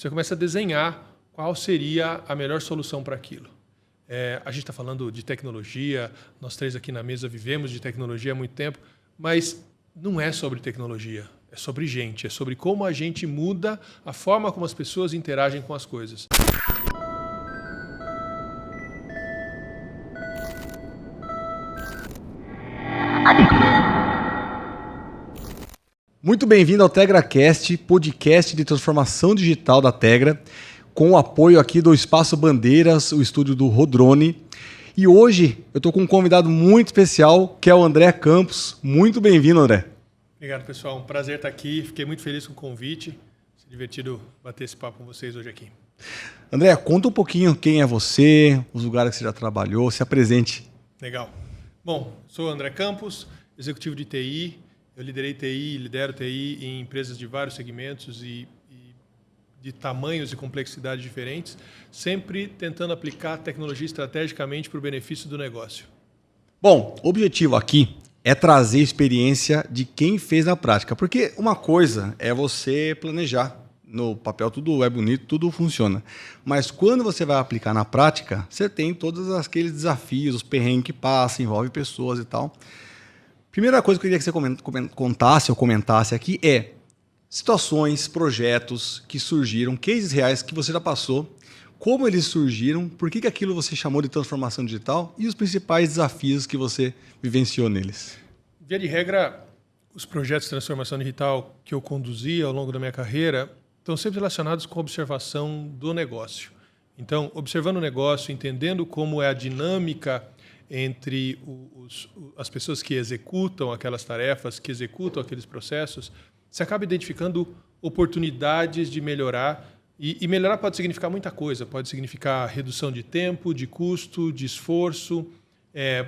você começa a desenhar qual seria a melhor solução para aquilo. A gente está falando de tecnologia, nós três aqui na mesa vivemos de tecnologia há muito tempo, mas não é sobre tecnologia, é sobre gente, é sobre como a gente muda a forma como as pessoas interagem com as coisas. Muito bem-vindo ao TegraCast, podcast de transformação digital da Tegra, com o apoio aqui do Espaço Bandeiras, o estúdio do Rodrone. E hoje eu estou com um convidado muito especial, que é o André Campos. Muito bem-vindo, André. Obrigado, pessoal. Um prazer estar aqui. Fiquei muito feliz com o convite. É divertido bater esse papo com vocês hoje aqui. André, conta um pouquinho quem é você, os lugares que você já trabalhou, se apresente. Legal. Bom, sou o André Campos, executivo de TI. Eu liderei TI, lidero TI em empresas de vários segmentos e de tamanhos e complexidades diferentes, sempre tentando aplicar tecnologia estrategicamente para o benefício do negócio. Bom, o objetivo aqui é trazer experiência de quem fez na prática, porque uma coisa é você planejar. No papel tudo é bonito, tudo funciona. Mas quando você vai aplicar na prática, você tem todos aqueles desafios, os perrengues que passam, envolve pessoas e tal. Primeira coisa que eu queria que você contasse ou comentasse aqui é situações, projetos que surgiram, cases reais que você já passou, como eles surgiram, por que aquilo você chamou de transformação digital e os principais desafios que você vivenciou neles. Via de regra, os projetos de transformação digital que eu conduzi ao longo da minha carreira estão sempre relacionados com a observação do negócio. Então, observando o negócio, entendendo como é a dinâmica entre as pessoas que executam aquelas tarefas, que executam aqueles processos, você acaba identificando oportunidades de melhorar. E melhorar pode significar muita coisa. Pode significar redução de tempo, de custo, de esforço.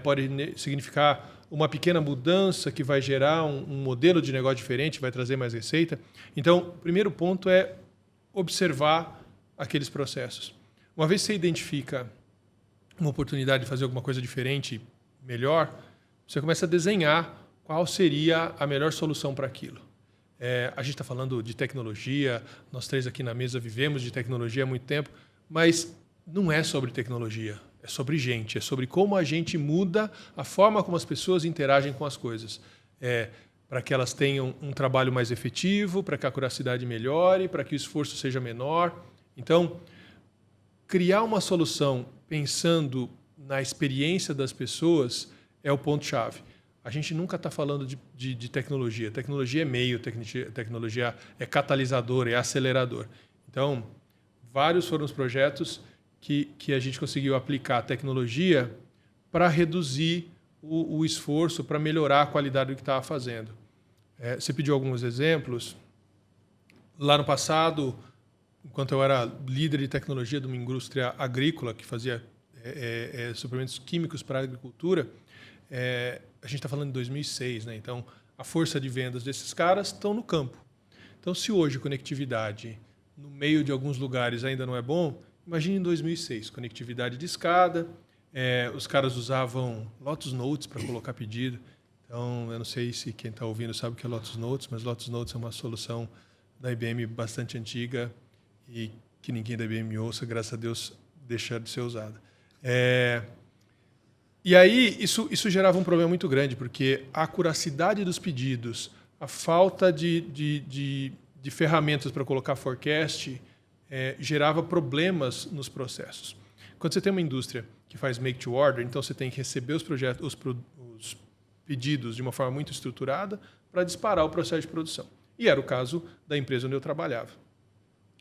Pode significar uma pequena mudança que vai gerar um modelo de negócio diferente, vai trazer mais receita. Então, o primeiro ponto é observar aqueles processos. Uma vez que você identifica uma oportunidade de fazer alguma coisa diferente, melhor, você começa a desenhar qual seria a melhor solução para aquilo. A gente está falando de tecnologia, nós três aqui na mesa vivemos de tecnologia há muito tempo, mas não é sobre tecnologia, é sobre gente, é sobre como a gente muda a forma como as pessoas interagem com as coisas. Para que elas tenham um trabalho mais efetivo, para que a curiosidade melhore, para que o esforço seja menor. Então, criar uma solução pensando na experiência das pessoas é o ponto-chave. A gente nunca está falando de tecnologia. Tecnologia é meio, tecnologia é catalisador, é acelerador. Então, vários foram os projetos que a gente conseguiu aplicar a tecnologia para reduzir o esforço, para melhorar a qualidade do que estava fazendo. Você pediu alguns exemplos. Lá no passado, enquanto eu era líder de tecnologia de uma indústria agrícola que fazia suplementos químicos para a agricultura, a gente está falando de 2006, né? Então, a força de vendas desses caras estão no campo. Então, se hoje conectividade no meio de alguns lugares ainda não é bom, imagine em 2006, conectividade de escada, os caras usavam Lotus Notes para colocar pedido. Então, eu não sei se quem está ouvindo sabe o que é Lotus Notes, mas Lotus Notes é uma solução da IBM bastante antiga e que ninguém da IBM ouça, graças a Deus, deixar de ser usada. E aí, isso gerava um problema muito grande, porque a acuracidade dos pedidos, a falta de ferramentas para colocar forecast, gerava problemas nos processos. Quando você tem uma indústria que faz make to order, então você tem que receber os pedidos de uma forma muito estruturada para disparar o processo de produção. E era o caso da empresa onde eu trabalhava.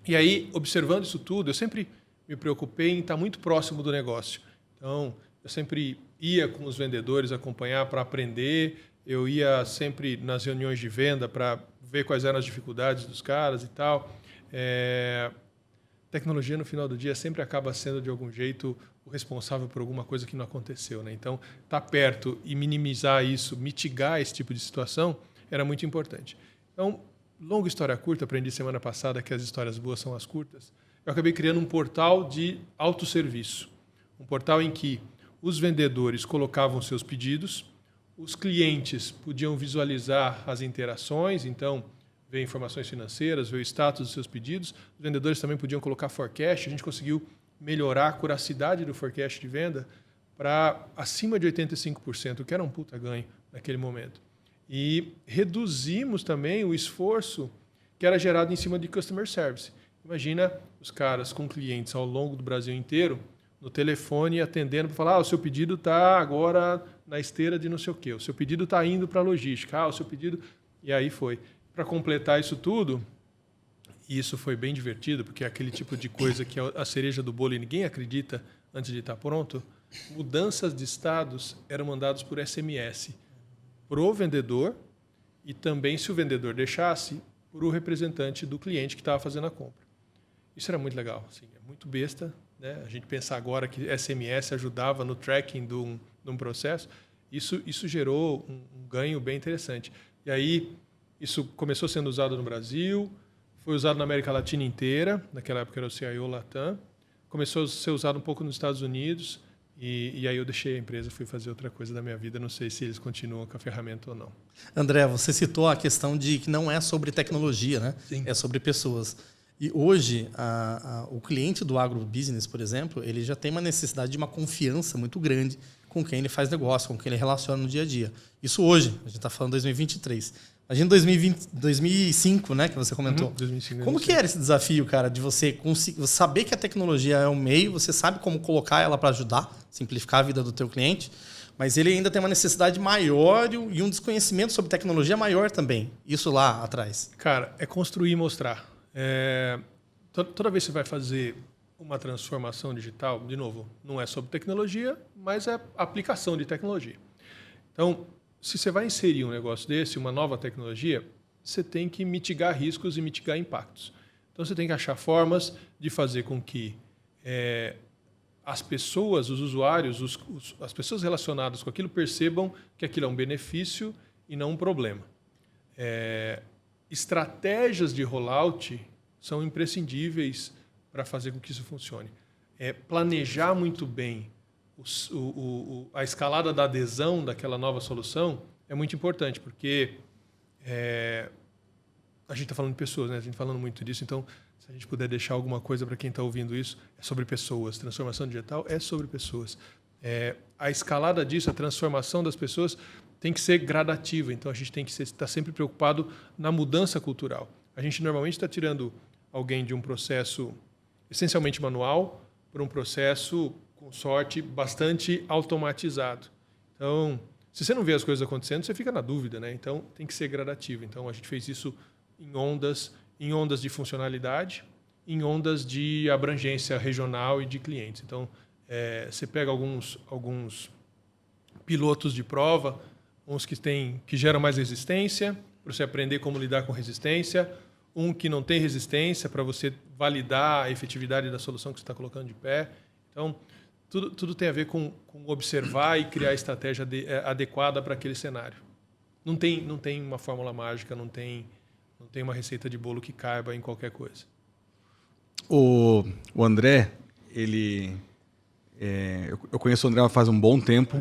E aí, observando isso tudo, eu sempre me preocupei em estar muito próximo do negócio. Então, eu sempre ia com os vendedores acompanhar para aprender, eu ia sempre nas reuniões de venda para ver quais eram as dificuldades dos caras e tal. Tecnologia, no final do dia, sempre acaba sendo, de algum jeito, o responsável por alguma coisa que não aconteceu, né? Então, estar perto e minimizar isso, mitigar esse tipo de situação, era muito importante. Então, longa história curta, aprendi semana passada que as histórias boas são as curtas. Eu acabei criando um portal de autosserviço. Um portal em que os vendedores colocavam seus pedidos, os clientes podiam visualizar as interações, então ver informações financeiras, ver o status dos seus pedidos. Os vendedores também podiam colocar forecast. A gente conseguiu melhorar a curacidade do forecast de venda para acima de 85%, o que era um puta ganho naquele momento. E reduzimos também o esforço que era gerado em cima de customer service. Imagina os caras com clientes ao longo do Brasil inteiro, no telefone, atendendo para falar: o seu pedido está agora na esteira de não sei o quê, o seu pedido está indo para a logística, o seu pedido... E aí foi. Para completar isso tudo, e isso foi bem divertido, porque é aquele tipo de coisa que é a cereja do bolo e ninguém acredita antes de estar pronto, mudanças de estados eram mandadas por SMS para o vendedor e também, se o vendedor deixasse, para o representante do cliente que estava fazendo a compra. Isso era muito legal, assim, é muito besta, né? A gente pensar agora que SMS ajudava no tracking de um processo, isso gerou um ganho bem interessante. E aí, isso começou sendo usado no Brasil, foi usado na América Latina inteira, naquela época era o CIO Latam, começou a ser usado um pouco nos Estados Unidos, e aí eu deixei a empresa, fui fazer outra coisa da minha vida, não sei se eles continuam com a ferramenta ou não. André, você citou a questão de que não é sobre tecnologia, né? Sim. É sobre pessoas. E hoje, o cliente do agrobusiness, por exemplo, ele já tem uma necessidade de uma confiança muito grande com quem ele faz negócio, com quem ele relaciona no dia a dia. Isso hoje, a gente está falando de 2023. Imagina 2005, né, que você comentou. 2005, como que era esse desafio, cara, de você saber que a tecnologia é um meio, você sabe como colocar ela para ajudar, simplificar a vida do teu cliente, mas ele ainda tem uma necessidade maior e um desconhecimento sobre tecnologia maior também. Isso lá atrás. Cara, é construir e mostrar. Toda vez que você vai fazer uma transformação digital, de novo, não é sobre tecnologia, mas é aplicação de tecnologia. Então, se você vai inserir um negócio desse, uma nova tecnologia, você tem que mitigar riscos e mitigar impactos. Então, você tem que achar formas de fazer com que as pessoas, os usuários, as pessoas relacionadas com aquilo percebam que aquilo é um benefício e não um problema. Estratégias de rollout são imprescindíveis para fazer com que isso funcione. Planejar muito bem a escalada da adesão daquela nova solução é muito importante, porque a gente está falando de pessoas, né? A gente está falando muito disso, então, se a gente puder deixar alguma coisa para quem está ouvindo isso, é sobre pessoas. Transformação digital é sobre pessoas. A escalada disso, a transformação das pessoas, tem que ser gradativa, então a gente tem que estar sempre preocupado na mudança cultural. A gente normalmente está tirando alguém de um processo essencialmente manual para um processo, com sorte, bastante automatizado. Então, se você não vê as coisas acontecendo, você fica na dúvida, né? Então, tem que ser gradativo. Então, a gente fez isso em ondas de funcionalidade, em ondas de abrangência regional e de clientes. Então, você pega alguns pilotos de prova, uns que geram mais resistência, para você aprender como lidar com resistência, um que não tem resistência, para você validar a efetividade da solução que você está colocando de pé. Então, tudo tem a ver com observar e criar a estratégia adequada para aquele cenário. Não tem uma fórmula mágica, não tem uma receita de bolo que caiba em qualquer coisa. O André, eu conheço o André faz um bom tempo.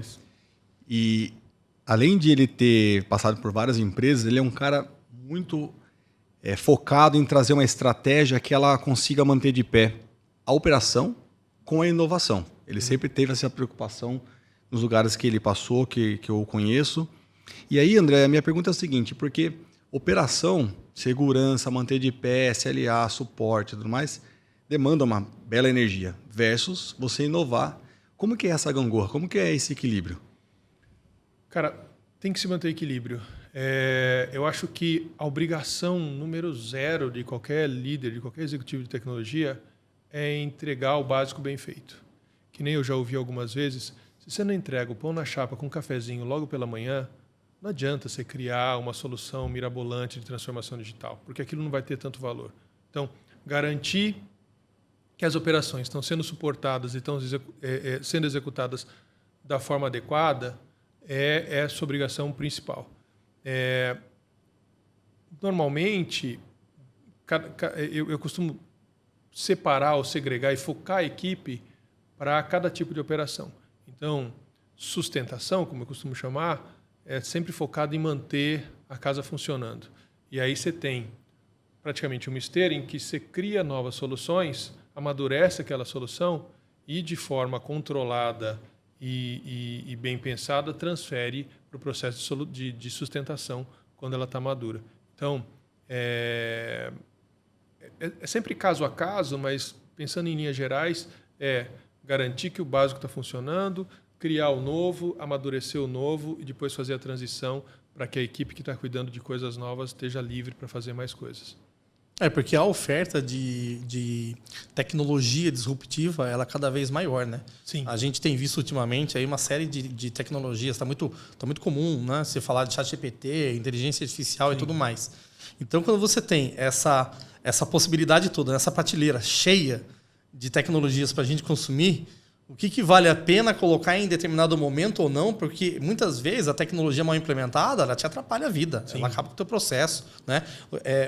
E além de ele ter passado por várias empresas, ele é um cara muito focado em trazer uma estratégia que ela consiga manter de pé a operação com a inovação. Ele sempre teve essa preocupação nos lugares que ele passou, que eu conheço. E aí, André, a minha pergunta é a seguinte, porque operação, segurança, manter de pé, SLA, suporte e tudo mais, demanda uma bela energia, versus você inovar. Como que é essa gangorra? Como que é esse equilíbrio? Cara, tem que se manter equilíbrio. Eu acho que a obrigação número 0 de qualquer líder, de qualquer executivo de tecnologia, é entregar o básico bem feito. Que nem eu já ouvi algumas vezes, se você não entrega o pão na chapa com um cafezinho logo pela manhã, não adianta você criar uma solução mirabolante de transformação digital, porque aquilo não vai ter tanto valor. Então, garantir que as operações estão sendo suportadas e estão sendo executadas da forma adequada é a sua obrigação principal. Normalmente, eu costumo separar ou segregar e focar a equipe para cada tipo de operação. Então, sustentação, como eu costumo chamar, é sempre focado em manter a casa funcionando. E aí você tem praticamente uma esteira em que você cria novas soluções, amadurece aquela solução e, de forma controlada e bem pensada, transfere para o processo de sustentação quando ela está madura. Então, é sempre caso a caso, mas pensando em linhas gerais, garantir que o básico está funcionando, criar o novo, amadurecer o novo e depois fazer a transição para que a equipe que está cuidando de coisas novas esteja livre para fazer mais coisas. Porque a oferta de tecnologia disruptiva ela é cada vez maior, né? Sim. A gente tem visto ultimamente aí uma série de tecnologias, está muito comum, né? Você falar de ChatGPT, inteligência artificial Sim. e tudo mais. Então, quando você tem essa possibilidade toda, essa prateleira cheia de tecnologias para a gente consumir, o que vale a pena colocar em determinado momento ou não, porque muitas vezes a tecnologia mal implementada ela te atrapalha a vida, Sim. ela acaba com o teu processo. Né?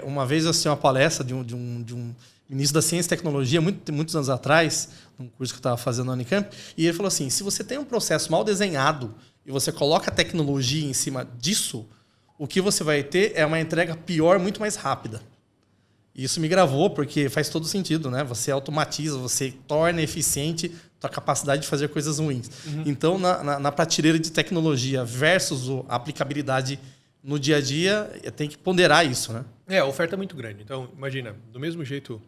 Uma vez eu assisti uma palestra de um ministro da Ciência e Tecnologia, muitos anos atrás, num curso que eu estava fazendo na Unicamp, e ele falou assim, se você tem um processo mal desenhado e você coloca a tecnologia em cima disso, o que você vai ter é uma entrega pior, muito mais rápida. E isso me gravou, porque faz todo sentido, né? Você automatiza, você torna eficiente a capacidade de fazer coisas ruins. Uhum. Então, na prateleira de tecnologia versus a aplicabilidade no dia a dia, tem que ponderar isso, né? A oferta é muito grande. Então, imagina, do mesmo jeito,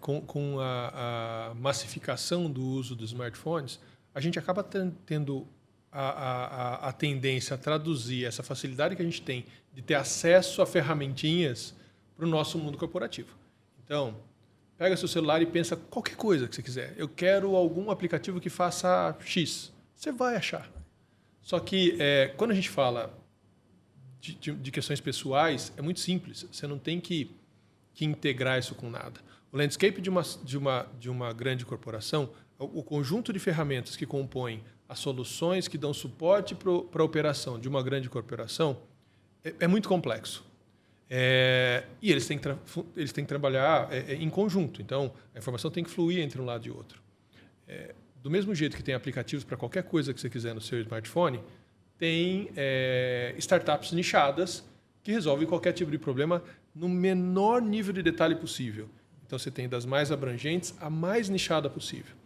com a massificação do uso dos smartphones, a gente acaba tendo a tendência a traduzir essa facilidade que a gente tem de ter acesso a ferramentinhas para o nosso mundo corporativo. Então, pega seu celular e pensa qualquer coisa que você quiser. Eu quero algum aplicativo que faça X. Você vai achar. Só que quando a gente fala de questões pessoais, é muito simples. Você não tem que integrar isso com nada. O landscape de uma grande corporação, o conjunto de ferramentas que compõem as soluções que dão suporte para a operação de uma grande corporação é muito complexo. E eles têm que trabalhar em conjunto. Então, a informação tem que fluir entre um lado e outro. Do mesmo jeito que tem aplicativos para qualquer coisa que você quiser no seu smartphone, tem startups nichadas que resolvem qualquer tipo de problema no menor nível de detalhe possível. Então, você tem das mais abrangentes a mais nichada possível.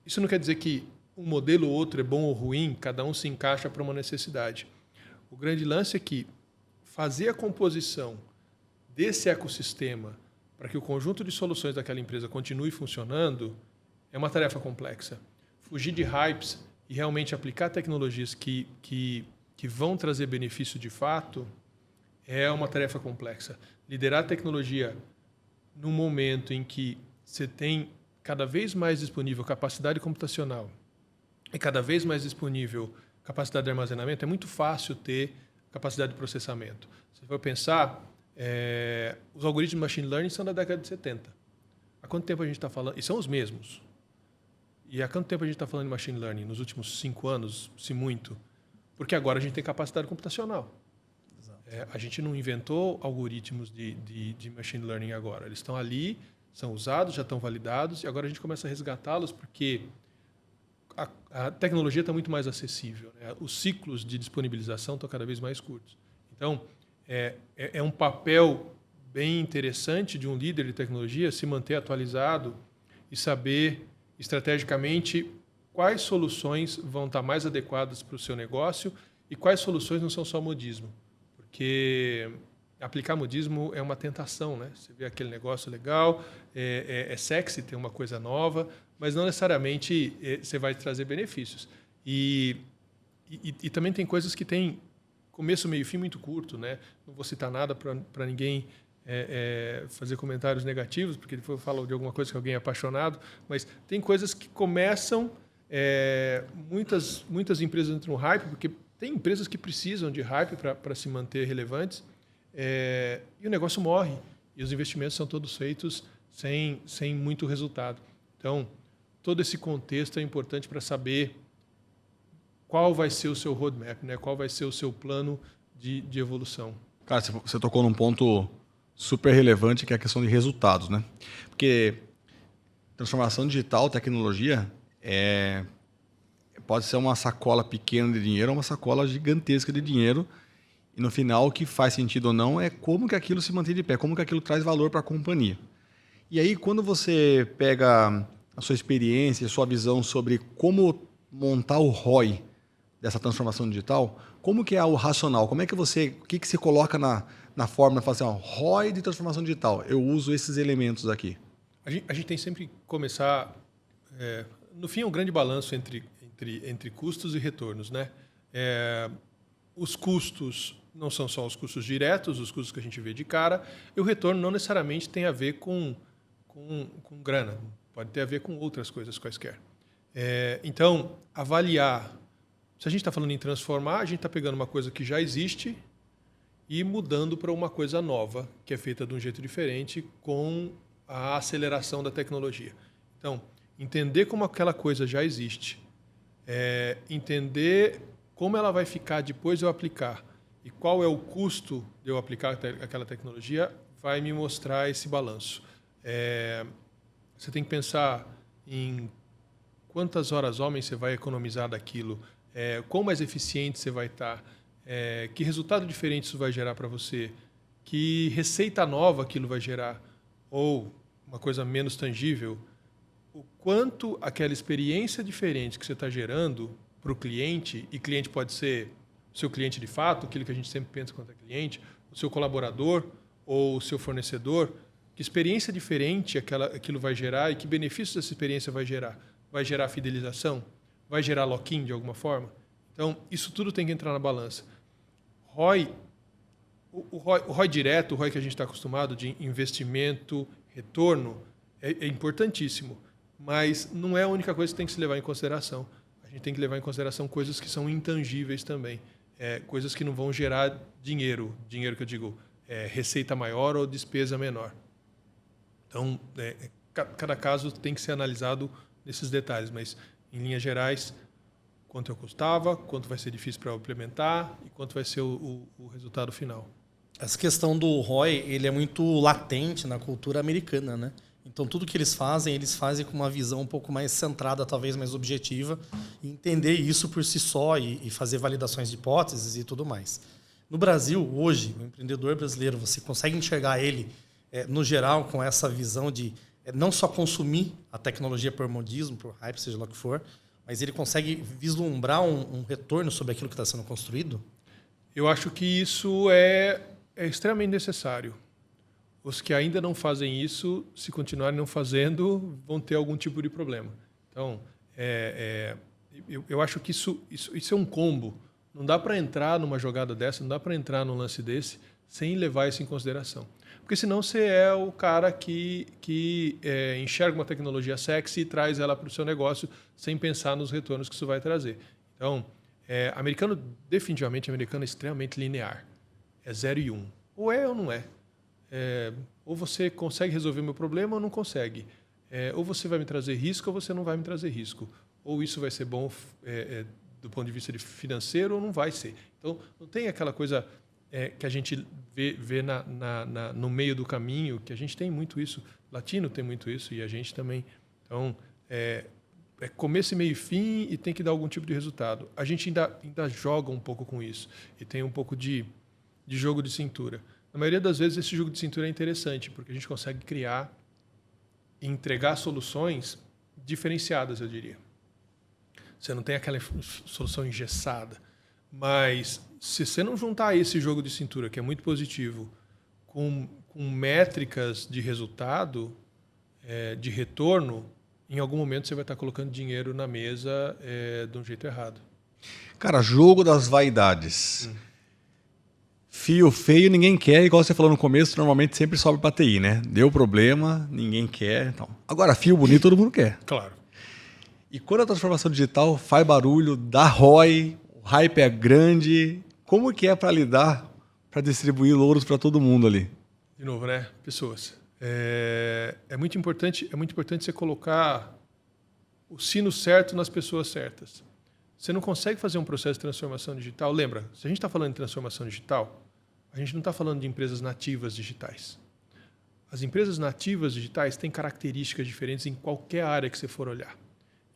Isso não quer dizer que um modelo ou outro é bom ou ruim, cada um se encaixa para uma necessidade. O grande lance é que fazer a composição desse ecossistema para que o conjunto de soluções daquela empresa continue funcionando é uma tarefa complexa. Fugir de hypes e realmente aplicar tecnologias que vão trazer benefício de fato é uma tarefa complexa. Liderar a tecnologia num momento em que você tem cada vez mais disponível capacidade computacional e cada vez mais disponível capacidade de armazenamento, é muito fácil ter capacidade de processamento. Se for pensar, os algoritmos de machine learning são da década de 70. Há quanto tempo a gente está falando? E são os mesmos. E há quanto tempo a gente está falando de machine learning? Nos últimos 5 anos, se muito. Porque agora a gente tem capacidade computacional. A gente não inventou algoritmos de machine learning agora. Eles estão ali, são usados, já estão validados, e agora a gente começa a resgatá-los porque a tecnologia está muito mais acessível, né? Os ciclos de disponibilização estão cada vez mais curtos. Então, é um papel bem interessante de um líder de tecnologia se manter atualizado e saber estrategicamente quais soluções vão estar mais adequadas para o seu negócio e quais soluções não são só modismo. Porque aplicar modismo é uma tentação, né? Você vê aquele negócio legal, é sexy ter uma coisa nova, mas não necessariamente você vai trazer benefícios. E também tem coisas que têm começo, meio e fim muito curto, né? Não vou citar nada para ninguém fazer comentários negativos, porque depois eu falo de alguma coisa que alguém é apaixonado, mas tem coisas que começam, muitas empresas entram no hype, porque tem empresas que precisam de hype para se manter relevantes, e o negócio morre, e os investimentos são todos feitos sem muito resultado. Então, todo esse contexto é importante para saber qual vai ser o seu roadmap, né? Qual vai ser o seu plano de evolução. Cara, você tocou num ponto super relevante, que é a questão de resultados, né? Porque transformação digital, tecnologia, pode ser uma sacola pequena de dinheiro ou uma sacola gigantesca de dinheiro. E no final, o que faz sentido ou não é como que aquilo se mantém de pé, como que aquilo traz valor para a companhia. E aí, quando você pega a sua experiência, a sua visão sobre como montar o ROI dessa transformação digital, como que é o racional? Como é que você, o que que você coloca na fórmula, fala assim, ó, ROI de transformação digital, eu uso esses elementos aqui. A gente tem sempre que começar... no fim, é um grande balanço entre custos e retornos, né? Os custos não são só os custos diretos, os custos que a gente vê de cara, e o retorno não necessariamente tem a ver com grana, pode ter a ver com outras coisas quaisquer. Então, avaliar... Se a gente está falando em transformar, a gente está pegando uma coisa que já existe e mudando para uma coisa nova, que é feita de um jeito diferente, com a aceleração da tecnologia. Então, entender como aquela coisa já existe, entender como ela vai ficar depois de eu aplicar e qual é o custo de eu aplicar aquela tecnologia, vai me mostrar esse balanço. Você tem que pensar em quantas horas homens você vai economizar daquilo, quão mais eficiente você vai estar, que resultado diferente isso vai gerar para você, que receita nova aquilo vai gerar, ou uma coisa menos tangível, o quanto aquela experiência diferente que você está gerando para o cliente, e cliente pode ser o seu cliente de fato, aquilo que a gente sempre pensa quanto é cliente, o seu colaborador ou o seu fornecedor, que experiência diferente aquilo vai gerar e que benefícios essa experiência vai gerar? Vai gerar fidelização? Vai gerar lock-in de alguma forma? Então, isso tudo tem que entrar na balança. ROI, o ROI direto, o ROI que a gente está acostumado de investimento, retorno, é importantíssimo, mas não é a única coisa que tem que se levar em consideração. A gente tem que levar em consideração coisas que são intangíveis também, coisas que não vão gerar dinheiro que eu digo, receita maior ou despesa menor. Então, cada caso tem que ser analisado nesses detalhes, mas, em linhas gerais, quanto eu custava, quanto vai ser difícil para eu implementar e quanto vai ser o resultado final. Essa questão do ROI, ele é muito latente na cultura americana, né? Então, tudo que eles fazem com uma visão um pouco mais centrada, talvez mais objetiva, e entender isso por si só e fazer validações de hipóteses e tudo mais. No Brasil, hoje, o empreendedor brasileiro, você consegue enxergar ele, no geral, com essa visão de não só consumir a tecnologia por modismo, por hype, seja lá o que for, mas ele consegue vislumbrar um retorno sobre aquilo que está sendo construído? Eu acho que isso é extremamente necessário. Os que ainda não fazem isso, se continuarem não fazendo, vão ter algum tipo de problema. Então, eu acho que isso é um combo. Não dá para entrar numa jogada dessa, não dá para entrar num lance desse sem levar isso em consideração. Porque senão você é o cara que enxerga uma tecnologia sexy e traz ela para o seu negócio sem pensar nos retornos que isso vai trazer. Então, definitivamente, americano é extremamente linear. É 0 e 1. Ou é ou não é. Ou você consegue resolver o meu problema ou não consegue. Ou você vai me trazer risco ou você não vai me trazer risco. Ou isso vai ser bom do ponto de vista financeiro ou não vai ser. Então, não tem aquela coisa que a gente vê no meio do caminho, que a gente tem muito isso. O latino tem muito isso e a gente também. Então, começo, meio e fim e tem que dar algum tipo de resultado. A gente ainda joga um pouco com isso e tem um pouco de jogo de cintura. Na maioria das vezes, esse jogo de cintura é interessante, porque a gente consegue criar e entregar soluções diferenciadas, eu diria. Você não tem aquela solução engessada. Mas, se você não juntar esse jogo de cintura, que é muito positivo, com métricas de resultado, de retorno, em algum momento você vai estar colocando dinheiro na mesa de um jeito errado. Cara, jogo das vaidades. Fio feio ninguém quer, igual você falou no começo, normalmente sempre sobe para TI, né? Deu problema, ninguém quer. Então. Agora, fio bonito todo mundo quer. Claro. E quando a transformação digital faz barulho, dá ROI, o hype é grande, como que é para lidar, para distribuir louros para todo mundo ali? De novo, né? Pessoas. É muito importante você colocar o sino certo nas pessoas certas. Você não consegue fazer um processo de transformação digital. Lembra, se a gente está falando de transformação digital, a gente não está falando de empresas nativas digitais. As empresas nativas digitais têm características diferentes em qualquer área que você for olhar.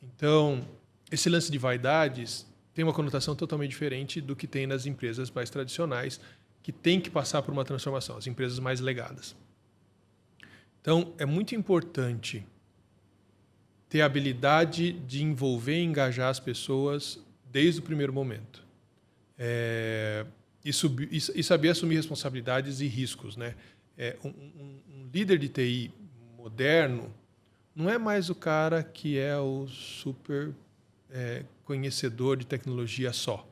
Então, esse lance de vaidades tem uma conotação totalmente diferente do que tem nas empresas mais tradicionais, que têm que passar por uma transformação, as empresas mais legadas. Então, é muito importante ter a habilidade de envolver e engajar as pessoas desde o primeiro momento. E saber assumir responsabilidades e riscos, né? Um líder de TI moderno não é mais o cara que é o super conhecedor de tecnologia só.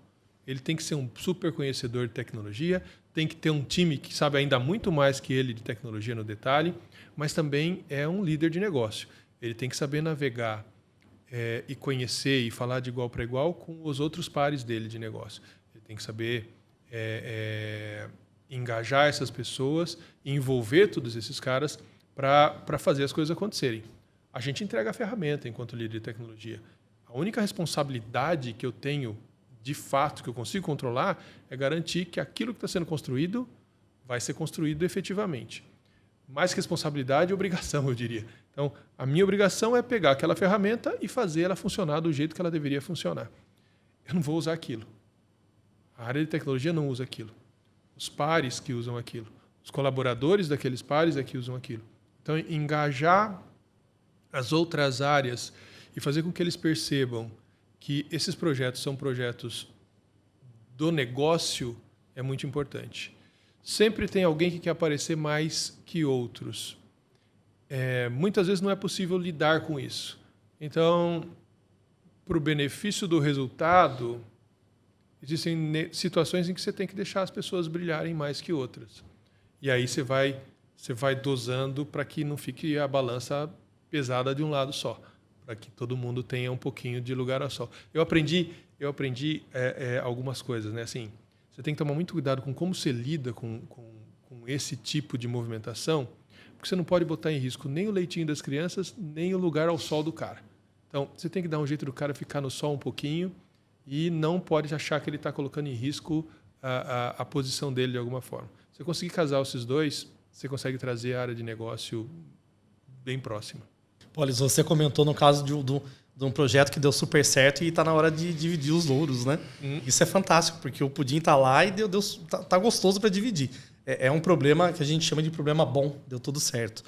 Ele tem que ser um super conhecedor de tecnologia, tem que ter um time que sabe ainda muito mais que ele de tecnologia no detalhe, mas também é um líder de negócio. Ele tem que saber navegar e conhecer e falar de igual para igual com os outros pares dele de negócio. Ele tem que saber engajar essas pessoas, envolver todos esses caras para fazer as coisas acontecerem. A gente entrega a ferramenta enquanto líder de tecnologia. A única responsabilidade que eu tenho, de fato, que eu consigo controlar, é garantir que aquilo que está sendo construído vai ser construído efetivamente. Mais que responsabilidade, obrigação, eu diria. Então, a minha obrigação é pegar aquela ferramenta e fazer ela funcionar do jeito que ela deveria funcionar. Eu não vou usar aquilo. A área de tecnologia não usa aquilo. Os pares que usam aquilo. Os colaboradores daqueles pares é que usam aquilo. Então, engajar as outras áreas e fazer com que eles percebam que esses projetos são projetos do negócio é muito importante. Sempre tem alguém que quer aparecer mais que outros. Muitas vezes não é possível lidar com isso. Então, para o benefício do resultado, existem situações em que você tem que deixar as pessoas brilharem mais que outras. E aí você vai dosando para que não fique a balança pesada de um lado só, para que todo mundo tenha um pouquinho de lugar ao sol. Eu aprendi algumas coisas, né? Assim, você tem que tomar muito cuidado com como você lida com esse tipo de movimentação, porque você não pode botar em risco nem o leitinho das crianças, nem o lugar ao sol do cara. Então, você tem que dar um jeito do cara ficar no sol um pouquinho e não pode achar que ele está colocando em risco a posição dele de alguma forma. Se você conseguir casar esses dois, você consegue trazer a área de negócio bem próxima. Polis, você comentou no caso de um projeto que deu super certo e está na hora de dividir os louros, né? Isso é fantástico, porque o pudim está lá e tá gostoso para dividir. É um problema que a gente chama de problema bom, deu tudo certo.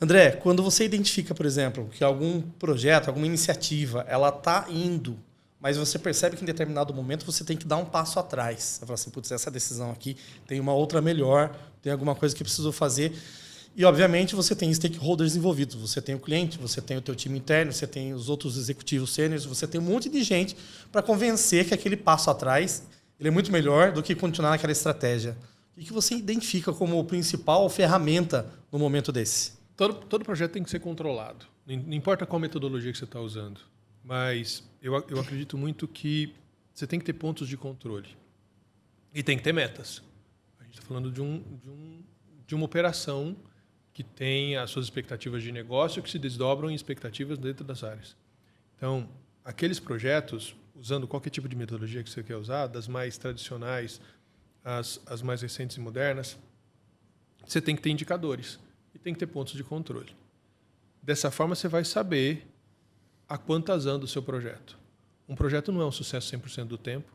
André, quando você identifica, por exemplo, que algum projeto, alguma iniciativa, ela está indo, mas você percebe que em determinado momento você tem que dar um passo atrás. Você fala assim, putz, essa decisão aqui tem uma outra melhor, tem alguma coisa que precisou fazer. E, obviamente, você tem stakeholders envolvidos. Você tem o cliente, você tem o teu time interno, você tem os outros executivos sêniores, você tem um monte de gente para convencer que aquele passo atrás ele é muito melhor do que continuar naquela estratégia. O que você identifica como principal ferramenta no momento desse? Todo projeto tem que ser controlado. Não importa qual metodologia que você está usando. Mas eu acredito muito que você tem que ter pontos de controle. E tem que ter metas. A gente está falando de uma operação que tem as suas expectativas de negócio que se desdobram em expectativas dentro das áreas. Então, aqueles projetos, usando qualquer tipo de metodologia que você quer usar, das mais tradicionais, as mais recentes e modernas, você tem que ter indicadores e tem que ter pontos de controle. Dessa forma, você vai saber a quantas anda o seu projeto. Um projeto não é um sucesso 100% do tempo,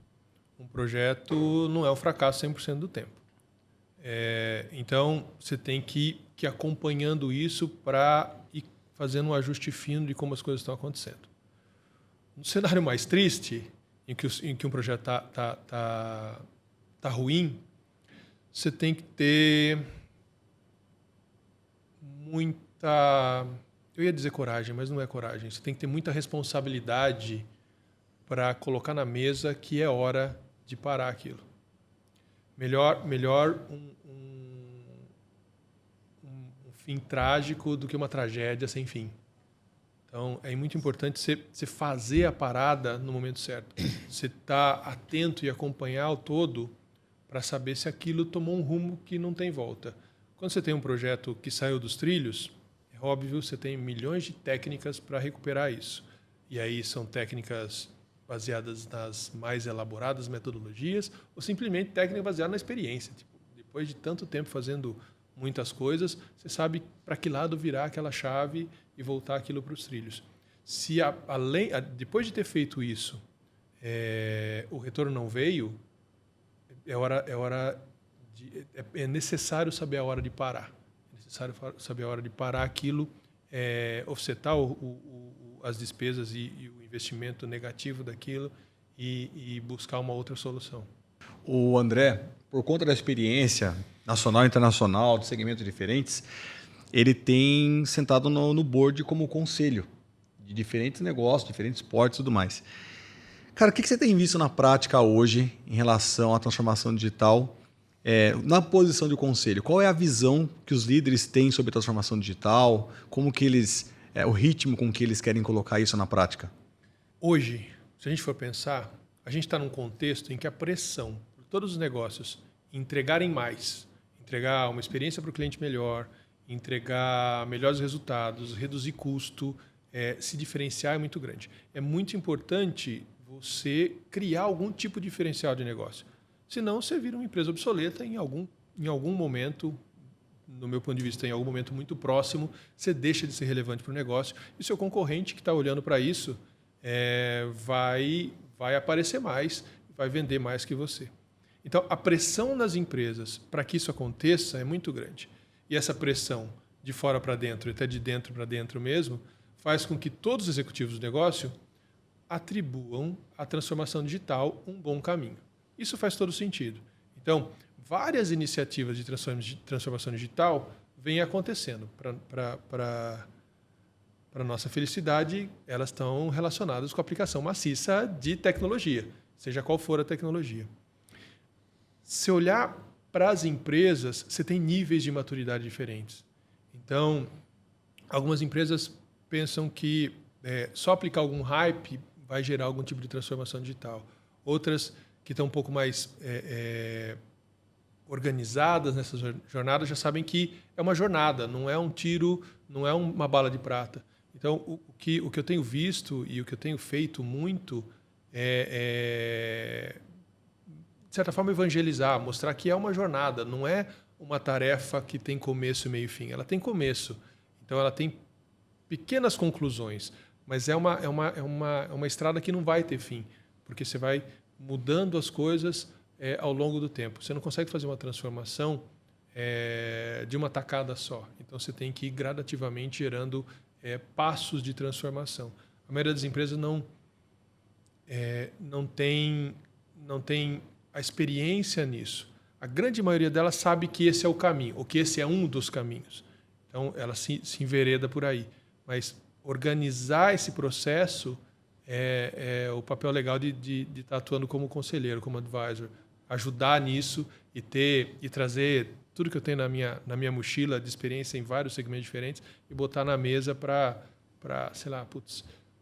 um projeto não é um fracasso 100% do tempo. Então, você tem que ir acompanhando isso para ir fazendo um ajuste fino de como as coisas estão acontecendo. No cenário mais triste, em que um projeto tá ruim, você tem que ter muita... Eu ia dizer coragem, mas não é coragem. Você tem que ter muita responsabilidade para colocar na mesa que é hora de parar aquilo. Melhor um fim trágico do que uma tragédia sem fim. Então, é muito importante você fazer a parada no momento certo. Você estar atento e acompanhar o todo para saber se aquilo tomou um rumo que não tem volta. Quando você tem um projeto que saiu dos trilhos, é óbvio, você tem milhões de técnicas para recuperar isso. E aí são técnicas baseadas nas mais elaboradas metodologias ou simplesmente técnica baseada na experiência. Tipo, depois de tanto tempo fazendo muitas coisas, você sabe para que lado virar aquela chave e voltar aquilo para os trilhos. Se depois de ter feito isso, o retorno não veio, é necessário saber a hora de parar. É necessário saber a hora de parar aquilo, offsetar as despesas e o investimento negativo daquilo e buscar uma outra solução. O André, por conta da experiência nacional e internacional, de segmentos diferentes, ele tem sentado no board como conselho de diferentes negócios, diferentes portos e tudo mais. Cara, o que você tem visto na prática hoje em relação à transformação digital, na posição de conselho? Qual é a visão que os líderes têm sobre a transformação digital? Como que o ritmo com que eles querem colocar isso na prática? Hoje, se a gente for pensar, a gente está num contexto em que a pressão por todos os negócios entregarem mais, entregar uma experiência para o cliente melhor, entregar melhores resultados, reduzir custo, se diferenciar é muito grande. É muito importante você criar algum tipo de diferencial de negócio. Senão, você vira uma empresa obsoleta em algum momento, no meu ponto de vista, em algum momento muito próximo, você deixa de ser relevante para o negócio e o seu concorrente que está olhando para isso vai aparecer mais, vai vender mais que você. Então, a pressão nas empresas para que isso aconteça é muito grande. E essa pressão de fora para dentro, até de dentro para dentro mesmo, faz com que todos os executivos do negócio atribuam à transformação digital um bom caminho. Isso faz todo sentido. Então, várias iniciativas de transformação digital vêm acontecendo. Para nossa felicidade, elas estão relacionadas com a aplicação maciça de tecnologia, seja qual for a tecnologia. Se olhar para as empresas, você tem níveis de maturidade diferentes. Então, algumas empresas pensam que só aplicar algum hype vai gerar algum tipo de transformação digital. Outras que estão um pouco mais organizadas nessa jornada já sabem que é uma jornada, não é um tiro, não é uma bala de prata. Então, o que eu tenho visto e o que eu tenho feito muito de certa forma, evangelizar, mostrar que é uma jornada, não é uma tarefa que tem começo, meio e fim. Ela tem começo, então ela tem pequenas conclusões, mas é uma estrada que não vai ter fim, porque você vai mudando as coisas ao longo do tempo. Você não consegue fazer uma transformação de uma tacada só. Então, você tem que ir gradativamente gerando passos de transformação. A maioria das empresas não tem a experiência nisso. A grande maioria delas sabe que esse é o caminho, ou que esse é um dos caminhos. Então, ela se envereda por aí. Mas organizar esse processo é o papel legal de estar atuando como conselheiro, como advisor. Ajudar nisso e trazer tudo que eu tenho na minha mochila de experiência em vários segmentos diferentes e botar na mesa para sei lá,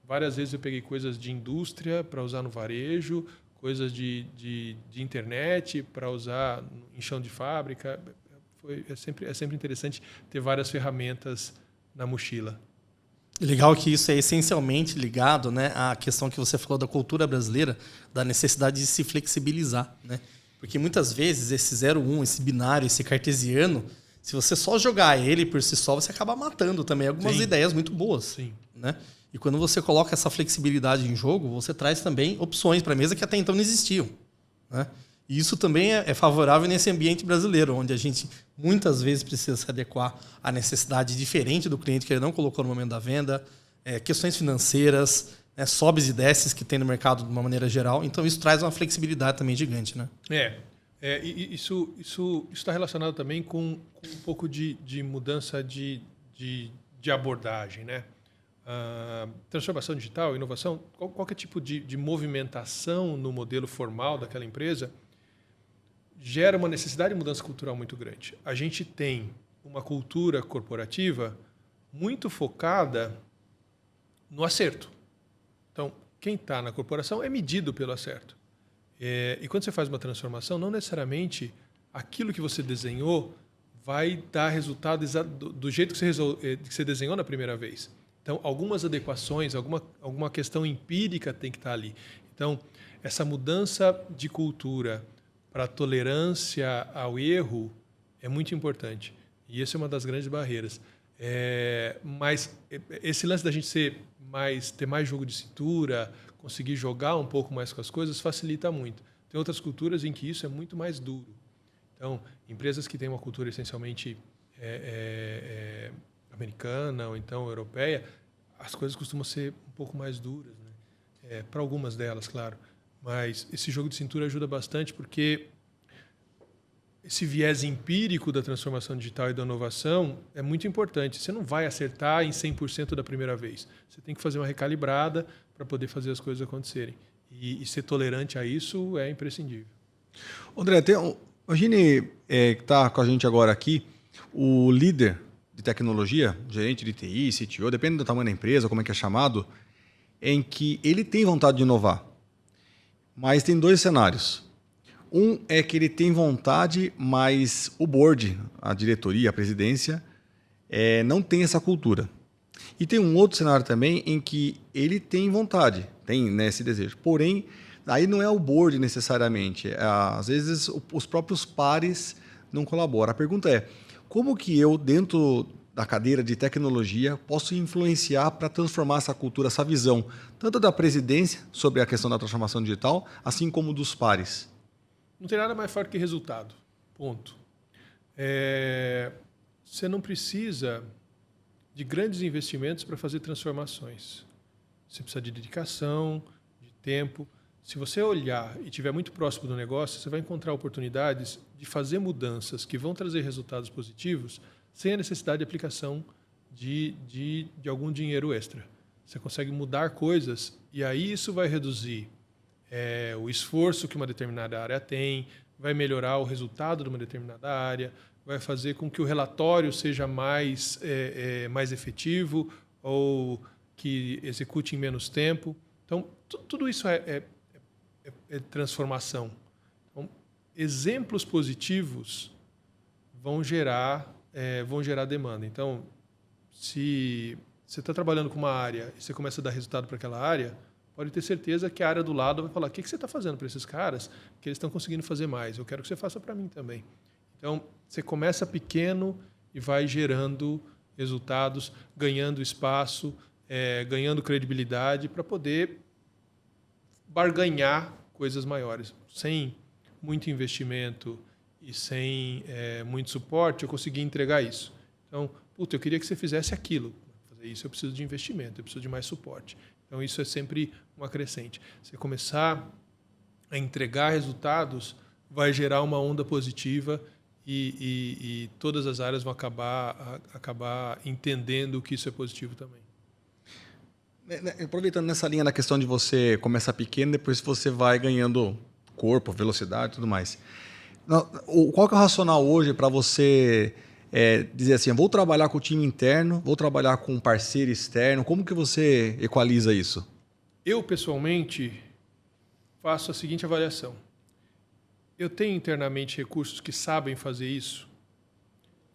várias vezes eu peguei coisas de indústria para usar no varejo, coisas de internet para usar em chão de fábrica. É sempre interessante ter várias ferramentas na mochila. Legal que isso é essencialmente ligado, né, à questão que você falou da cultura brasileira, da necessidade de se flexibilizar, né? Porque muitas vezes esse 0-1, esse binário, esse cartesiano, se você só jogar ele por si só, você acaba matando também algumas ideias muito boas. Sim. Né? E quando você coloca essa flexibilidade em jogo, você traz também opções para a mesa que até então não existiam. Né? E isso também é favorável nesse ambiente brasileiro, onde a gente muitas vezes precisa se adequar à necessidade diferente do cliente que ele não colocou no momento da venda, questões financeiras, sobes e desces que tem no mercado de uma maneira geral. Então, isso traz uma flexibilidade também gigante. Né? E isso está relacionado também com um pouco de mudança de abordagem, né? Transformação digital, inovação, qualquer tipo de movimentação no modelo formal daquela empresa gera uma necessidade de mudança cultural muito grande. A gente tem uma cultura corporativa muito focada no acerto. Então, quem está na corporação é medido pelo acerto. E quando você faz uma transformação, não necessariamente aquilo que você desenhou vai dar resultado do jeito que você desenhou na primeira vez. Então, algumas adequações, alguma questão empírica tem que estar ali. Então, essa mudança de cultura para a tolerância ao erro é muito importante. E essa é uma das grandes barreiras. Mas esse lance da gente ser ter mais jogo de cintura, conseguir jogar um pouco mais com as coisas, facilita muito. Tem outras culturas em que isso é muito mais duro. Então, empresas que têm uma cultura essencialmente americana ou então europeia, as coisas costumam ser um pouco mais duras, né? Para algumas delas, claro. Mas esse jogo de cintura ajuda bastante porque esse viés empírico da transformação digital e da inovação é muito importante. Você não vai acertar em 100% da primeira vez. Você tem que fazer uma recalibrada para poder fazer as coisas acontecerem. E ser tolerante a isso é imprescindível. André, imagine que está com a gente agora aqui o líder de tecnologia, gerente de TI, CTO, depende do tamanho da empresa, como é que é chamado, em que ele tem vontade de inovar. Mas tem dois cenários. Um é que ele tem vontade, mas o board, a diretoria, a presidência, não tem essa cultura. E tem um outro cenário também em que ele tem vontade, tem, né, esse desejo. Porém, aí não é o board necessariamente. Às vezes os próprios pares não colaboram. A pergunta é, como que eu, dentro da cadeira de tecnologia, posso influenciar para transformar essa cultura, essa visão, tanto da presidência sobre a questão da transformação digital, assim como dos pares? Não tem nada mais forte que resultado. Ponto. Você não precisa de grandes investimentos para fazer transformações. Você precisa de dedicação, de tempo. Se você olhar e estiver muito próximo do negócio, você vai encontrar oportunidades de fazer mudanças que vão trazer resultados positivos sem a necessidade de aplicação de algum dinheiro extra. Você consegue mudar coisas e aí isso vai reduzir o esforço que uma determinada área tem, vai melhorar o resultado de uma determinada área, vai fazer com que o relatório seja mais efetivo ou que execute em menos tempo. Então, tudo isso é transformação. Então, exemplos positivos vão gerar demanda. Então, se você está trabalhando com uma área e você começa a dar resultado para aquela área, pode ter certeza que a área do lado vai falar: o que você está fazendo para esses caras que eles estão conseguindo fazer mais? Eu quero que você faça para mim também. Então, você começa pequeno e vai gerando resultados, ganhando espaço, ganhando credibilidade para poder barganhar coisas maiores. Sem muito investimento e sem muito suporte, eu consegui entregar isso. Então, eu queria que você fizesse aquilo. Para fazer isso, eu preciso de investimento, eu preciso de mais suporte. Então, isso é sempre uma crescente. Você começar a entregar resultados vai gerar uma onda positiva e todas as áreas vão acabar entendendo que isso é positivo também. Aproveitando nessa linha da questão de você começar pequeno, depois você vai ganhando corpo, velocidade e tudo mais. Qual que é o racional hoje para você dizer assim, vou trabalhar com o time interno, vou trabalhar com um parceiro externo? Como que você equaliza isso? Eu, pessoalmente, faço a seguinte avaliação. Eu tenho internamente recursos que sabem fazer isso?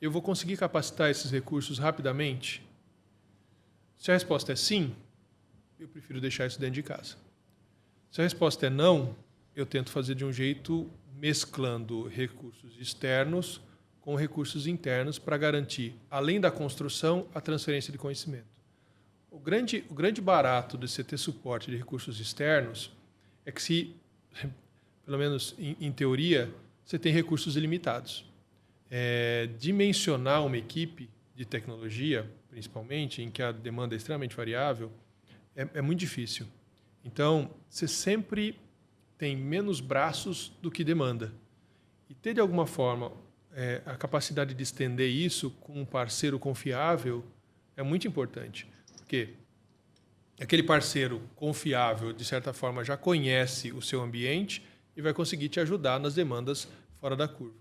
Eu vou conseguir capacitar esses recursos rapidamente? Se a resposta é sim, eu prefiro deixar isso dentro de casa. Se a resposta é não, eu tento fazer de um jeito mesclando recursos externos com recursos internos para garantir, além da construção, a transferência de conhecimento. O grande barato de você ter suporte de recursos externos é que, se, pelo menos em teoria, você tem recursos ilimitados. Dimensionar uma equipe de tecnologia, principalmente, em que a demanda é extremamente variável, é muito difícil. Então, você sempre tem menos braços do que demanda. E ter, de alguma forma, a capacidade de estender isso com um parceiro confiável é muito importante. Porque aquele parceiro confiável, de certa forma, já conhece o seu ambiente e vai conseguir te ajudar nas demandas fora da curva.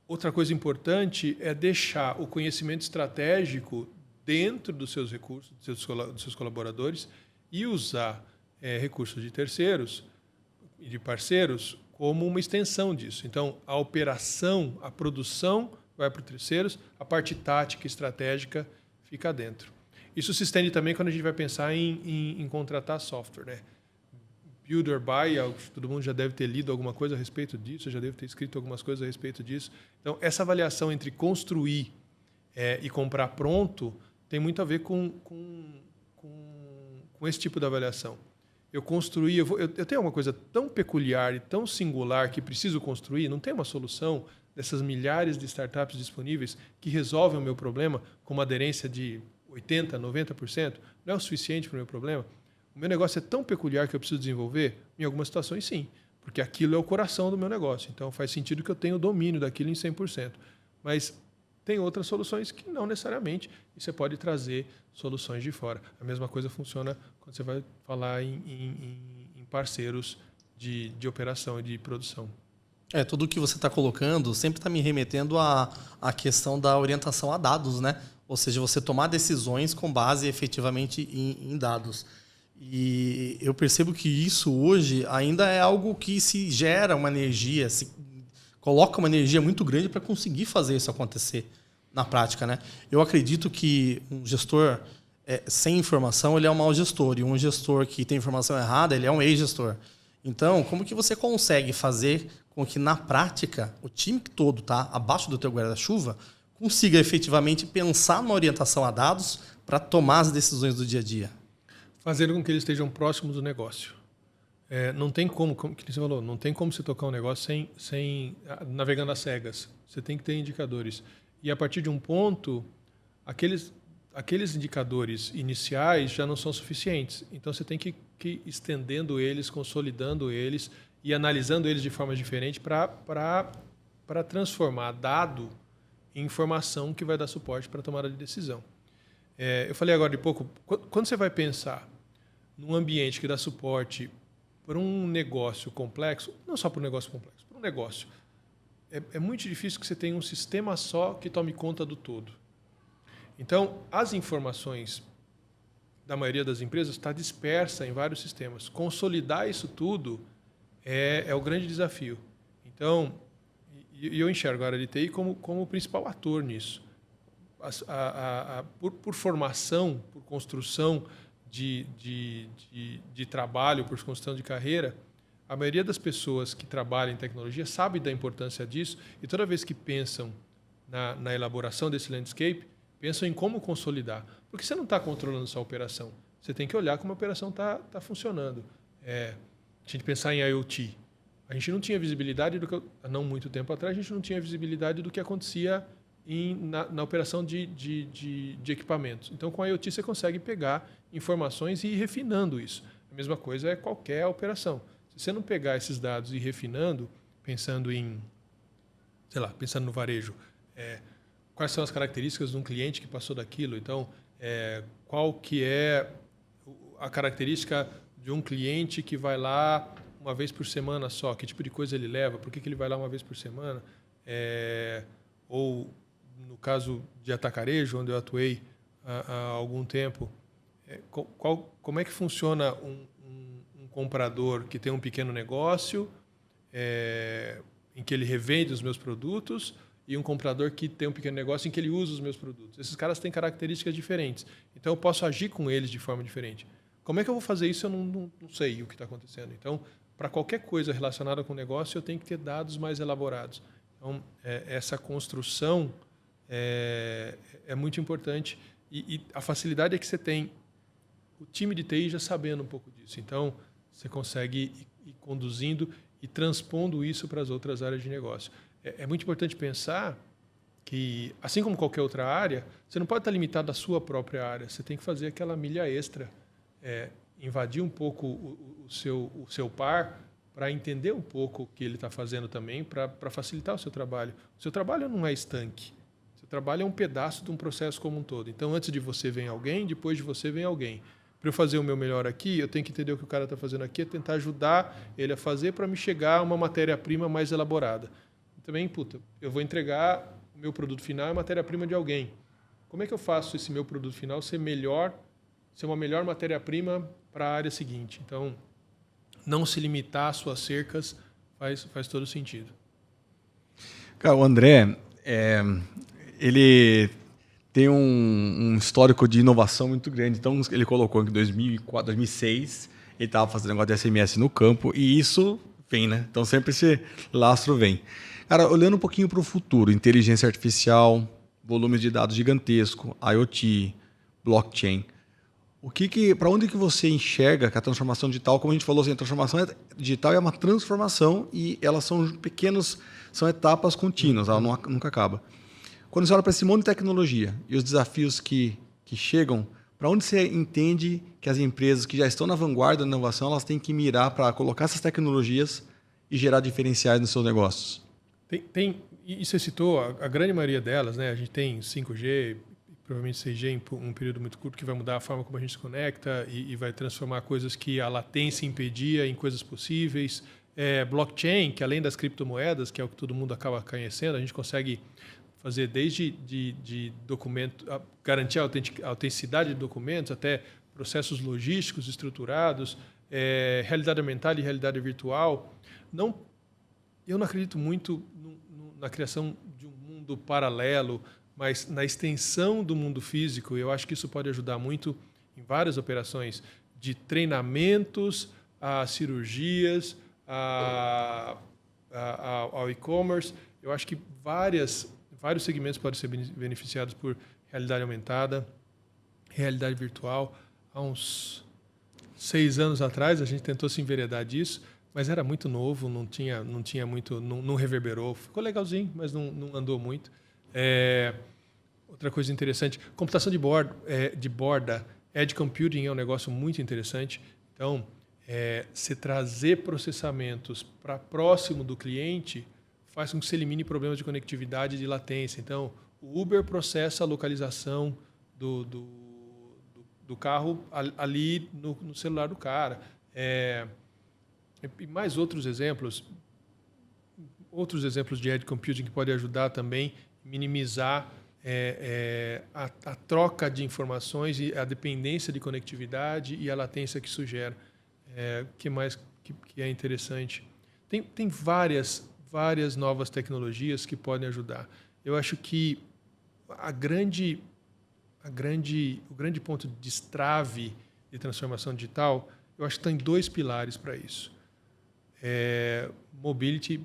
Outra coisa importante é deixar o conhecimento estratégico dentro dos seus recursos, dos seus colaboradores, e usar recursos de terceiros e de parceiros como uma extensão disso. Então, a operação, a produção vai para os terceiros, a parte tática e estratégica fica dentro. Isso se estende também quando a gente vai pensar em contratar software, né? Build or buy, todo mundo já deve ter lido alguma coisa a respeito disso, já deve ter escrito algumas coisas a respeito disso. Então, essa avaliação entre construir e comprar pronto tem muito a ver com esse tipo de avaliação. Eu construí, eu tenho uma coisa tão peculiar e tão singular que preciso construir, não tem uma solução dessas milhares de startups disponíveis que resolvem o meu problema com uma aderência de 80%, 90%, não é o suficiente para o meu problema. O meu negócio é tão peculiar que eu preciso desenvolver? Em algumas situações, sim, porque aquilo é o coração do meu negócio. Então, faz sentido que eu tenha o domínio daquilo em 100%. Mas tem outras soluções que não necessariamente, e você pode trazer soluções de fora. A mesma coisa funciona quando você vai falar em parceiros de operação e de produção. Tudo que você está colocando sempre está me remetendo à questão da orientação a dados, né? Ou seja, você tomar decisões com base efetivamente em dados. E eu percebo que isso hoje ainda é algo que se gera uma energia, se coloca uma energia muito grande para conseguir fazer isso acontecer na prática, né? Eu acredito que um gestor sem informação ele é um mau gestor, e um gestor que tem informação errada ele é um ex-gestor. Então, como que você consegue fazer com que na prática o time todo tá abaixo do teu guarda-chuva consiga efetivamente pensar numa orientação a dados para tomar as decisões do dia a dia? Fazer com que eles estejam próximos do negócio. Não tem como que você falou, não tem como você tocar um negócio sem navegando às cegas. Você tem que ter indicadores. E a partir de um ponto, aqueles indicadores iniciais já não são suficientes. Então você tem que ir estendendo eles, consolidando eles e analisando eles de forma diferente para transformar dado em informação que vai dar suporte para a tomada de decisão. Eu falei agora de pouco, quando você vai pensar num ambiente que dá suporte para um negócio complexo, não só para um negócio complexo, para um negócio, é muito difícil que você tenha um sistema só que tome conta do todo. Então, as informações da maioria das empresas está dispersa em vários sistemas. Consolidar isso tudo é o grande desafio. Então, eu enxergo a área de TI como o principal ator nisso. Por formação, por construção de trabalho, por construção de carreira, a maioria das pessoas que trabalham em tecnologia sabe da importância disso e toda vez que pensam na elaboração desse landscape, pensam em como consolidar. Porque você não está controlando só a operação. Você tem que olhar como a operação está funcionando. A gente pensar em IoT. A gente não tinha visibilidade não muito tempo atrás, a gente não tinha visibilidade do que acontecia na operação de equipamentos. Então, com a IoT, você consegue pegar informações e ir refinando isso. A mesma coisa é qualquer operação. Se você não pegar esses dados e ir refinando, pensando no varejo, quais são as características de um cliente que passou daquilo? Então, qual que é a característica de um cliente que vai lá uma vez por semana só? Que tipo de coisa ele leva? Por que ele vai lá uma vez por semana? Ou, no caso de atacarejo, onde eu atuei há algum tempo, como é que funciona um comprador que tem um pequeno negócio, em que ele revende os meus produtos, e um comprador que tem um pequeno negócio em que ele usa os meus produtos? Esses caras têm características diferentes. Então, eu posso agir com eles de forma diferente. Como é que eu vou fazer isso? Eu não sei o que está acontecendo. Então, para qualquer coisa relacionada com o negócio, eu tenho que ter dados mais elaborados. Então, essa construção é muito importante. E a facilidade é que você tem o time de TI já sabendo um pouco disso. Então, você consegue ir conduzindo e transpondo isso para as outras áreas de negócio. É muito importante pensar que, assim como qualquer outra área, você não pode estar limitado à sua própria área. Você tem que fazer aquela milha extra, invadir um pouco o seu par para entender um pouco o que ele está fazendo também, para facilitar o seu trabalho. O seu trabalho não é estanque. O seu trabalho é um pedaço de um processo como um todo. Então, antes de você vem alguém, depois de você vem alguém. Para eu fazer o meu melhor aqui, eu tenho que entender o que o cara está fazendo aqui, tentar ajudar ele a fazer para me chegar a uma matéria-prima mais elaborada. Também, eu vou entregar o meu produto final, é matéria-prima de alguém. Como é que eu faço esse meu produto final ser uma melhor matéria-prima para a área seguinte? Então, não se limitar às suas cercas faz todo sentido. Cara, o André, ele tem um histórico de inovação muito grande. Então, ele colocou que em 2004, 2006, ele estava fazendo negócio de SMS no campo, e isso vem, né? Então, sempre esse lastro vem. Cara, olhando um pouquinho para o futuro, inteligência artificial, volumes de dados gigantesco, IoT, blockchain. Para onde que você enxerga que a transformação digital, como a gente falou, assim, a transformação digital é uma transformação e elas são etapas contínuas, ela nunca acaba. Quando você olha para esse monte de tecnologia e os desafios que chegam, para onde você entende que as empresas que já estão na vanguarda da inovação, elas têm que mirar para colocar essas tecnologias e gerar diferenciais nos seus negócios? E você citou a grande maioria delas, né? A gente tem 5G, provavelmente 6G em um período muito curto, que vai mudar a forma como a gente se conecta e vai transformar coisas que a latência impedia em coisas possíveis. Blockchain, que além das criptomoedas, que é o que todo mundo acaba conhecendo, a gente consegue fazer desde de documento, garantir a autenticidade de documentos, até processos logísticos estruturados, realidade aumentada e realidade virtual. Eu não acredito muito na criação de um mundo paralelo, mas na extensão do mundo físico. Eu acho que isso pode ajudar muito em várias operações, de treinamentos a cirurgias, ao e-commerce. Eu acho que vários segmentos podem ser beneficiados por realidade aumentada, realidade virtual. Há uns 6 anos atrás, a gente tentou se enveredar disso, mas era muito novo, não tinha muito, não reverberou. Ficou legalzinho, mas não andou muito. Outra coisa interessante, computação de borda, edge computing é um negócio muito interessante. Então, se trazer processamentos para próximo do cliente faz com que se elimine problemas de conectividade e de latência. Então, o Uber processa a localização do carro ali no celular do cara. E mais outros exemplos de edge computing que podem ajudar também a minimizar a troca de informações e a dependência de conectividade e a latência que isso gera. Que mais que é interessante? Tem várias novas tecnologias que podem ajudar. Eu acho que o grande ponto de destrave de transformação digital, eu acho que está em 2 pilares para isso. Mobility,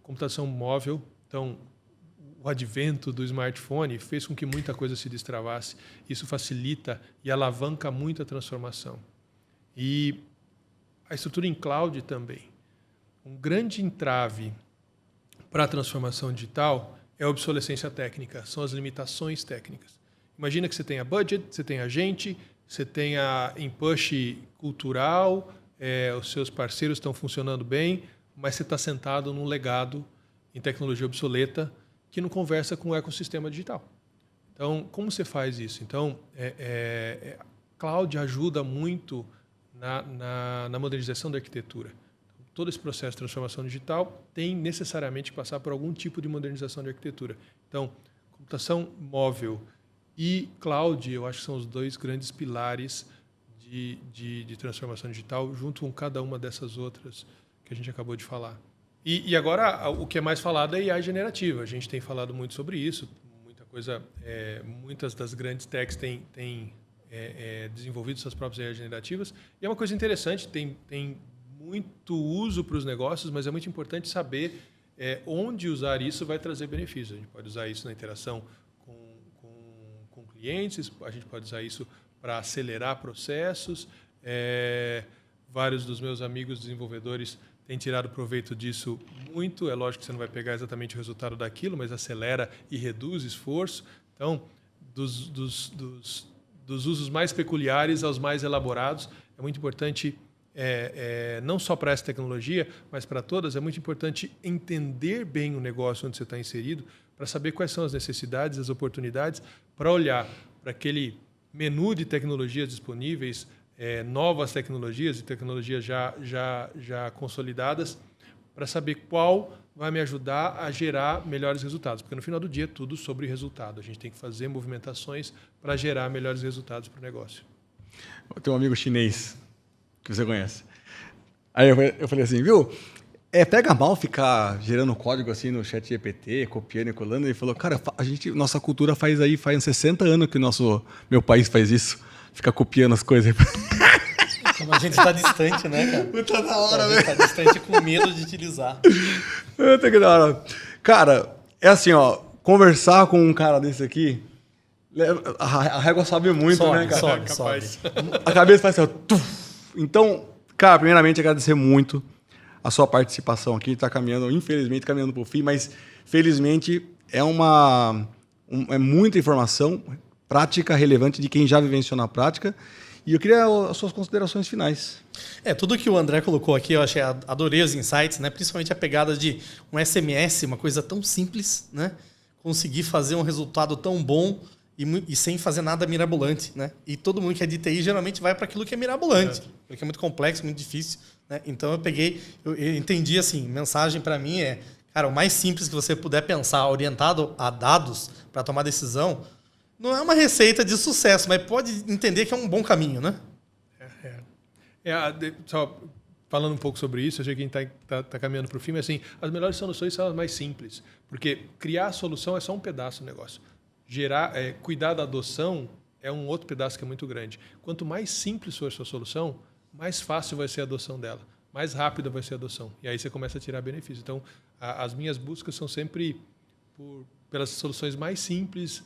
computação móvel. Então, o advento do smartphone fez com que muita coisa se destravasse. Isso facilita e alavanca muito a transformação. E a estrutura em cloud também. Um grande entrave para a transformação digital é a obsolescência técnica, são as limitações técnicas. Imagina que você tenha budget, você tenha gente, você tenha push cultural, os seus parceiros estão funcionando bem, mas você está sentado num legado em tecnologia obsoleta que não conversa com o ecossistema digital. Então, como você faz isso? Então, cloud ajuda muito na modernização da arquitetura. Todo esse processo de transformação digital tem necessariamente que passar por algum tipo de modernização de arquitetura. Então, computação móvel e cloud, eu acho que são os 2 grandes pilares de transformação digital, junto com cada uma dessas outras que a gente acabou de falar. E agora, o que é mais falado é AI generativa. A gente tem falado muito sobre isso. Muitas das grandes techs têm desenvolvido suas próprias AI generativas. E é uma coisa interessante, tem muito uso para os negócios, mas é muito importante saber onde usar isso vai trazer benefícios. A gente pode usar isso na interação com clientes, a gente pode usar isso para acelerar processos. Vários dos meus amigos desenvolvedores têm tirado proveito disso muito. É lógico que você não vai pegar exatamente o resultado daquilo, mas acelera e reduz esforço. Então, dos usos mais peculiares aos mais elaborados, é muito importante, não só para essa tecnologia, mas para todas, é muito importante entender bem o negócio onde você está inserido, para saber quais são as necessidades, as oportunidades, para olhar para aquele menu de tecnologias disponíveis, novas tecnologias e tecnologias já consolidadas, para saber qual vai me ajudar a gerar melhores resultados. Porque no final do dia é tudo sobre resultado. A gente tem que fazer movimentações para gerar melhores resultados para o negócio. Eu tenho um amigo chinês que você conhece. Aí eu falei assim, viu? Pega mal ficar gerando código assim no chat GPT, copiando e colando. Ele falou, cara, nossa cultura faz uns 60 anos que meu país faz isso. Fica copiando as coisas. Como a gente está distante, né, cara? Puta da hora, velho. A gente está distante com medo de utilizar. Puta que da hora. Cara, é assim, ó, conversar com um cara desse aqui A régua sobe muito, Sobe, né, cara? sobe. A cabeça faz assim, ó, tuf. Então, cara, primeiramente agradecer muito a sua participação aqui. Está caminhando, infelizmente, caminhando para o fim, mas felizmente é muita informação prática, relevante de quem já vivenciou na prática. E eu queria as suas considerações finais. Tudo que o André colocou aqui, eu adorei os insights, né? Principalmente a pegada de um SMS, uma coisa tão simples, né? Conseguir fazer um resultado tão bom e sem fazer nada mirabolante, né? E todo mundo que é de TI geralmente vai para aquilo que é mirabolante, porque é muito complexo, muito difícil, né? Então eu entendi assim, mensagem para mim é, cara, o mais simples que você puder pensar, orientado a dados para tomar decisão, não é uma receita de sucesso, mas pode entender que é um bom caminho, né? Só falando um pouco sobre isso, eu sei que a gente está caminhando para o fim, mas assim, as melhores soluções são as mais simples, porque criar a solução é só um pedaço do negócio. Cuidar da adoção é um outro pedaço que é muito grande. Quanto mais simples for a sua solução, mais fácil vai ser a adoção dela, mais rápida vai ser a adoção. E aí você começa a tirar benefício. Então, as minhas buscas são sempre pelas soluções mais simples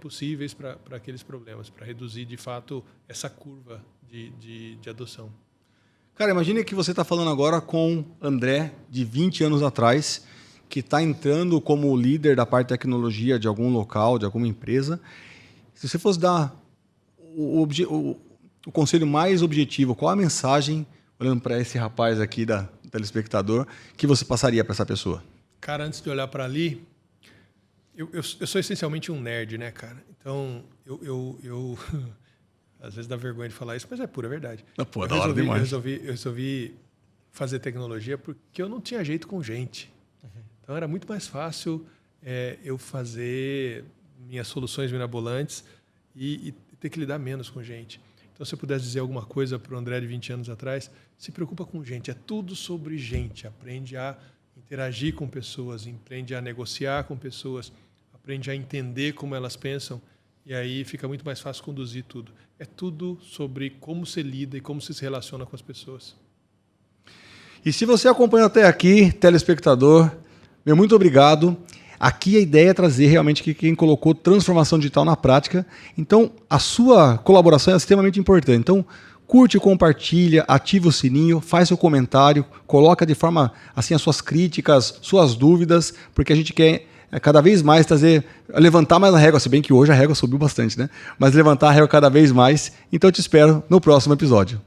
possíveis para aqueles problemas, para reduzir, de fato, essa curva de adoção. Cara, imagine que você está falando agora com André, de 20 anos atrás, que está entrando como líder da parte de tecnologia de algum local, de alguma empresa. Se você fosse dar o conselho mais objetivo, qual a mensagem, olhando para esse rapaz aqui, do telespectador, que você passaria para essa pessoa? Cara, antes de olhar para ali, eu sou essencialmente um nerd, né, cara? Então, eu às vezes dá vergonha de falar isso, mas é pura verdade. Da hora demais. Eu resolvi fazer tecnologia porque eu não tinha jeito com gente. Então, era muito mais fácil eu fazer minhas soluções mirabolantes e ter que lidar menos com gente. Então, se eu pudesse dizer alguma coisa para o André de 20 anos atrás, se preocupa com gente. É tudo sobre gente. Aprende a interagir com pessoas, aprende a negociar com pessoas, aprende a entender como elas pensam, e aí fica muito mais fácil conduzir tudo. É tudo sobre como você lida e como você se relaciona com as pessoas. E se você acompanhou até aqui, telespectador, meu muito obrigado. Aqui a ideia é trazer realmente que quem colocou transformação digital na prática. Então, a sua colaboração é extremamente importante. Então, curte, compartilha, ativa o sininho, faz seu comentário, coloca de forma assim as suas críticas, suas dúvidas, porque a gente quer cada vez mais levantar mais a régua, se bem que hoje a régua subiu bastante, né? Mas levantar a régua cada vez mais. Então, eu te espero no próximo episódio.